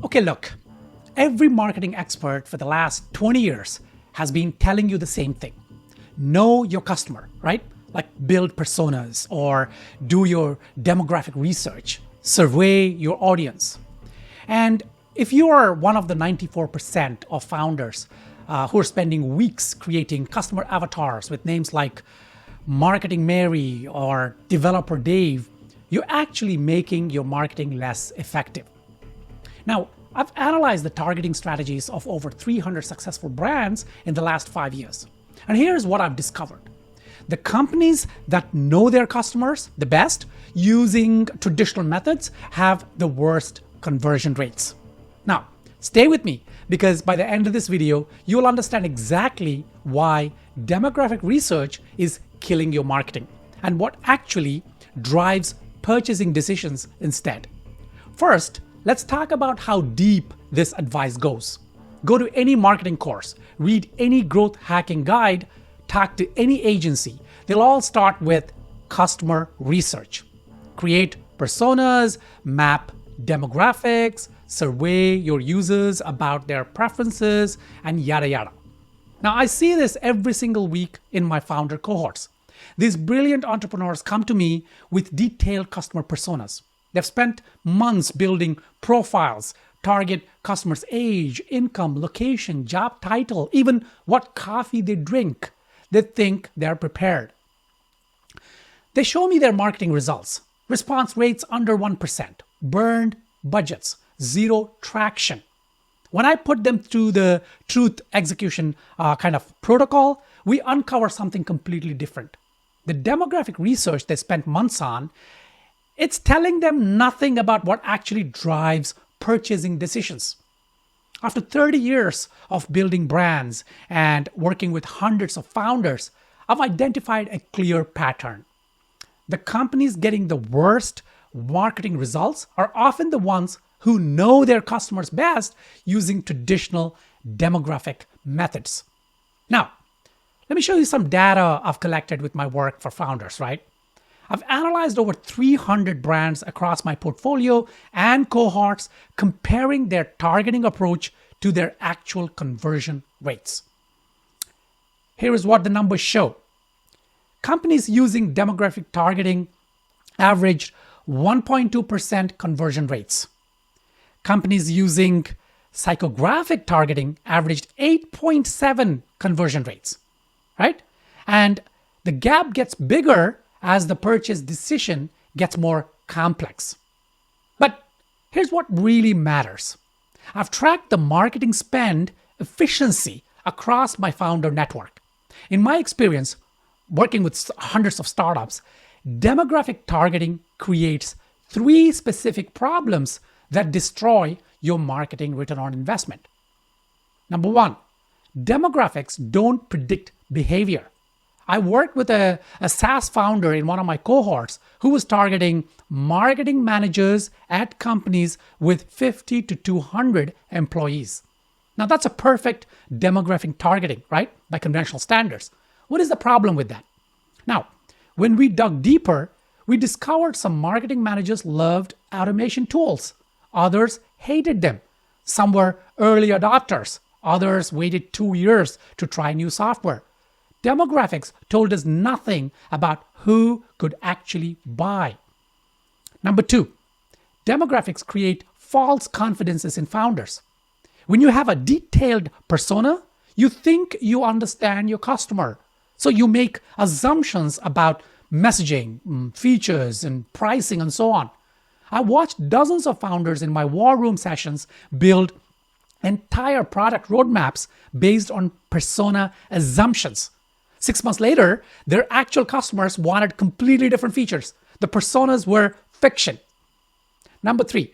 Okay, look, every marketing expert for the last 20 years has been telling you the same thing. Know your customer, right? Like build personas or do your demographic research, survey your audience. And if you are one of the 94% of founders who are spending weeks creating customer avatars with names like Marketing Mary or Developer Dave, you're actually making your marketing less effective. Now, I've analyzed the targeting strategies of over 300 successful brands in the last 5 years. And here's what I've discovered. The companies that know their customers the best using traditional methods have the worst conversion rates. Now, stay with me because by the end of this video, you'll understand exactly why demographic research is killing your marketing and what actually drives purchasing decisions instead. First, let's talk about how deep this advice goes. Go to any marketing course, read any growth hacking guide, talk to any agency. They'll all start with customer research. Create personas, map demographics, survey your users about their preferences, and yada yada. Now, I see this every single week in my founder cohorts. These brilliant entrepreneurs come to me with detailed customer personas. They've spent months building profiles, target customers' age, income, location, job title, even what coffee they drink. They think they're prepared. They show me their marketing results. Response rates under 1%, burned budgets, zero traction. When I put them through the truth execution kind of protocol, we uncover something completely different. The demographic research they spent months on, it's telling them nothing about what actually drives purchasing decisions. After 30 years of building brands and working with hundreds of founders, I've identified a clear pattern. The companies getting the worst marketing results are often the ones who know their customers best using traditional demographic methods. Now, let me show you some data I've collected with my work for founders, right? I've analyzed over 300 brands across my portfolio and cohorts, comparing their targeting approach to their actual conversion rates. Here is what the numbers show. Companies using demographic targeting averaged 1.2% conversion rates. Companies using psychographic targeting averaged 8.7 conversion rates, right? And the gap gets bigger as the purchase decision gets more complex. But here's what really matters. I've tracked the marketing spend efficiency across my founder network. In my experience, working with hundreds of startups, demographic targeting creates 3 specific problems that destroy your marketing return on investment. Number 1, demographics don't predict behavior. I worked with a SaaS founder in one of my cohorts who was targeting marketing managers at companies with 50 to 200 employees. Now that's a perfect demographic targeting, right? By conventional standards. What is the problem with that? Now, when we dug deeper, we discovered some marketing managers loved automation tools. Others hated them. Some were early adopters. Others waited 2 years to try new software. Demographics told us nothing about who could actually buy. Number 2, demographics create false confidences in founders. When you have a detailed persona, you think you understand your customer. So you make assumptions about messaging, features, and pricing, and so on. I watched dozens of founders in my war room sessions build entire product roadmaps based on persona assumptions. 6 months later, their actual customers wanted completely different features. The personas were fiction. Number 3,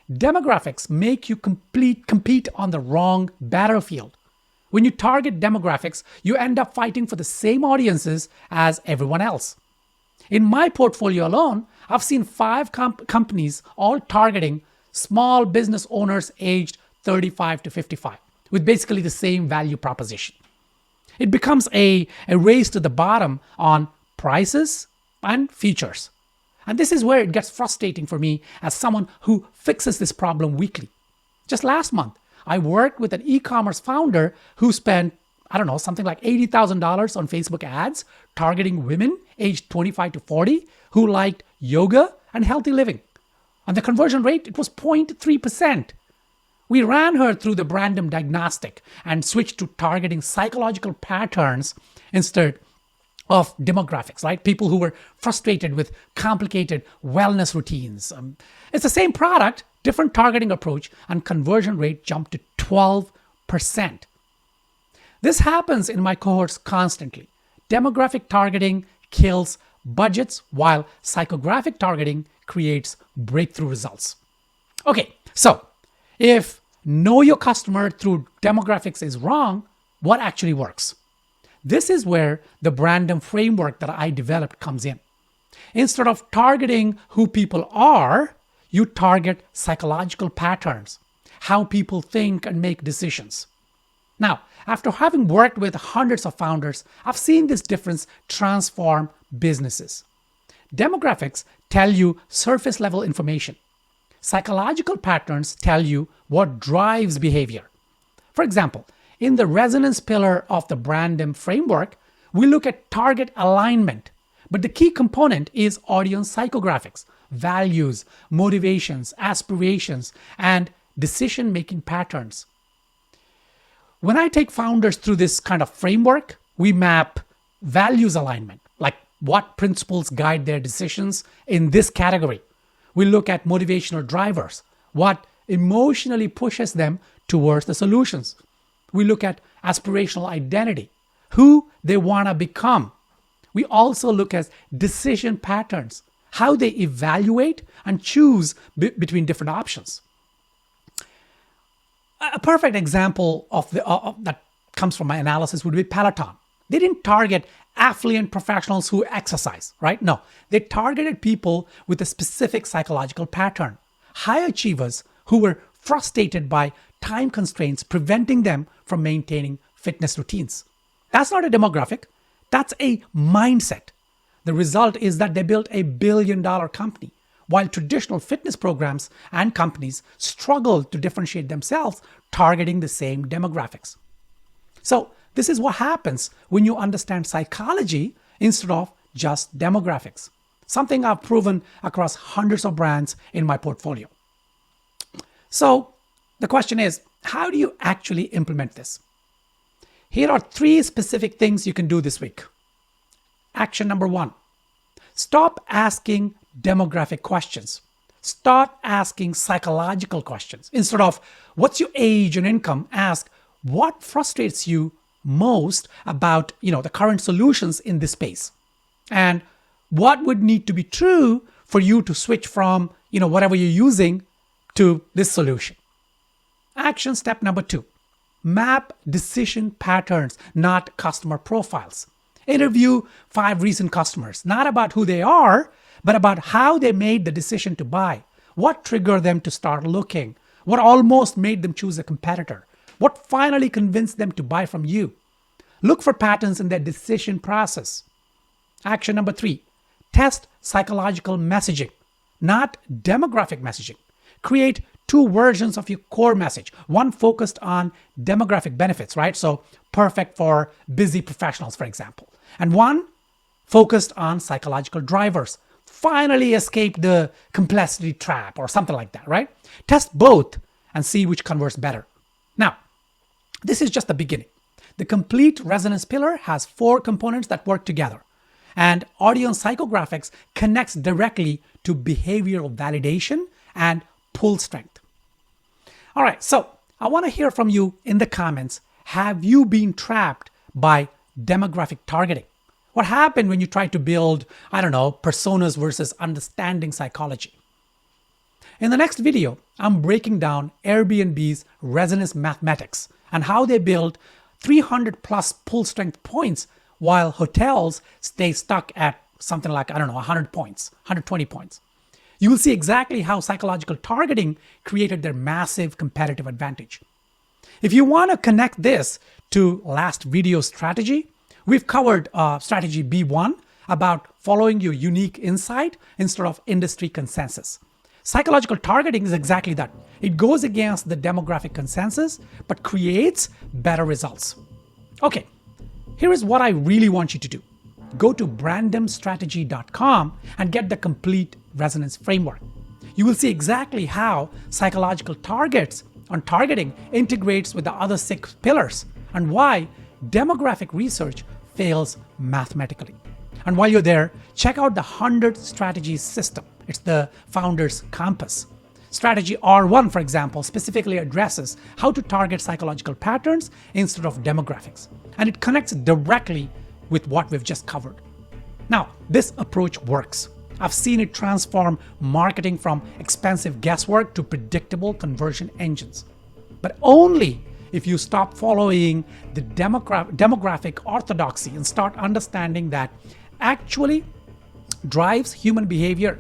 demographics make you compete on the wrong battlefield. When you target demographics, you end up fighting for the same audiences as everyone else. In my portfolio alone, I've seen 5 companies all targeting small business owners aged 35 to 55 with basically the same value proposition. It becomes a race to the bottom on prices and features. And this is where it gets frustrating for me as someone who fixes this problem weekly. Just last month, I worked with an e-commerce founder who spent, I don't know, something like $80,000 on Facebook ads targeting women aged 25 to 40 who liked yoga and healthy living. And the conversion rate, it was 0.3%. We ran her through the random diagnostic and switched to targeting psychological patterns instead of demographics, right? People who were frustrated with complicated wellness routines. It's the same product, different targeting approach, and conversion rate jumped to 12%. This happens in my cohorts constantly. Demographic targeting kills budgets while psychographic targeting creates breakthrough results. Okay, so if know your customer through demographics is wrong, what actually works? This is where the Brandem framework that I developed comes in. Instead of targeting who people are, you target psychological patterns, how people think and make decisions. Now, after having worked with hundreds of founders, I've seen this difference transform businesses. Demographics tell you surface level information. Psychological patterns tell you what drives behavior. For example, in the resonance pillar of the Brandem framework, we look at target alignment, but the key component is audience psychographics, values, motivations, aspirations, and decision-making patterns. When I take founders through this kind of framework, we map values alignment, like what principles guide their decisions in this category. We look at motivational drivers, what emotionally pushes them towards the solutions. We look at aspirational identity, who they want to become. We also look at decision patterns, how they evaluate and choose between different options. A perfect example of that comes from my analysis would be Peloton. They didn't target affluent professionals who exercise, right? No, they targeted people with a specific psychological pattern. High achievers who were frustrated by time constraints preventing them from maintaining fitness routines. That's not a demographic, that's a mindset. The result is that they built a billion-dollar company, while traditional fitness programs and companies struggle to differentiate themselves targeting the same demographics. So this is what happens when you understand psychology instead of just demographics, something I've proven across hundreds of brands in my portfolio. So the question is, how do you actually implement this? Here are 3 specific things you can do this week. Action number 1, stop asking demographic questions. Start asking psychological questions. Instead of what's your age and income, ask what frustrates you most about the current solutions in this space, and what would need to be true for you to switch from whatever you're using to this solution. Action step number 2, map decision patterns, not customer profiles. Interview 5 recent customers, not about who they are, but about how they made the decision to buy, what triggered them to start looking, what almost made them choose a competitor, what finally convinced them to buy from you. Look for patterns in their decision process. Action number 3, test psychological messaging, not demographic messaging. Create 2 versions of your core message, one focused on demographic benefits, right? So perfect for busy professionals, for example, and one focused on psychological drivers. Finally escape the complexity trap or something like that, right? Test both and see which converts better. Now, this is just the beginning. The complete resonance pillar has 4 components that work together, and audience psychographics connects directly to behavioral validation and pull strength. All right, so I want to hear from you in the comments. Have you been trapped by demographic targeting? What happened when you tried to build, personas versus understanding psychology? In the next video, I'm breaking down Airbnb's resonance mathematics and how they build 300 plus pull strength points while hotels stay stuck at something like, 100 points, 120 points. You will see exactly how psychological targeting created their massive competitive advantage. If you want to connect this to last video's strategy, we've covered strategy B1 about following your unique insight instead of industry consensus. Psychological targeting is exactly that. It goes against the demographic consensus, but creates better results. Okay, here is what I really want you to do. Go to brandomstrategy.com and get the complete resonance framework. You will see exactly how psychological targeting integrates with the other 6 pillars and why demographic research fails mathematically. And while you're there, check out the 100 strategies system. It's the founder's compass. Strategy R1, for example, specifically addresses how to target psychological patterns instead of demographics. And it connects directly with what we've just covered. Now, this approach works. I've seen it transform marketing from expensive guesswork to predictable conversion engines. But only if you stop following the demographic orthodoxy and start understanding that actually drives human behavior.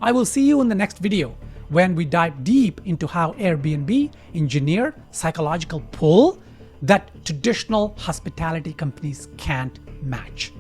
I will see you in the next video when we dive deep into how Airbnb engineered psychological pull that traditional hospitality companies can't match.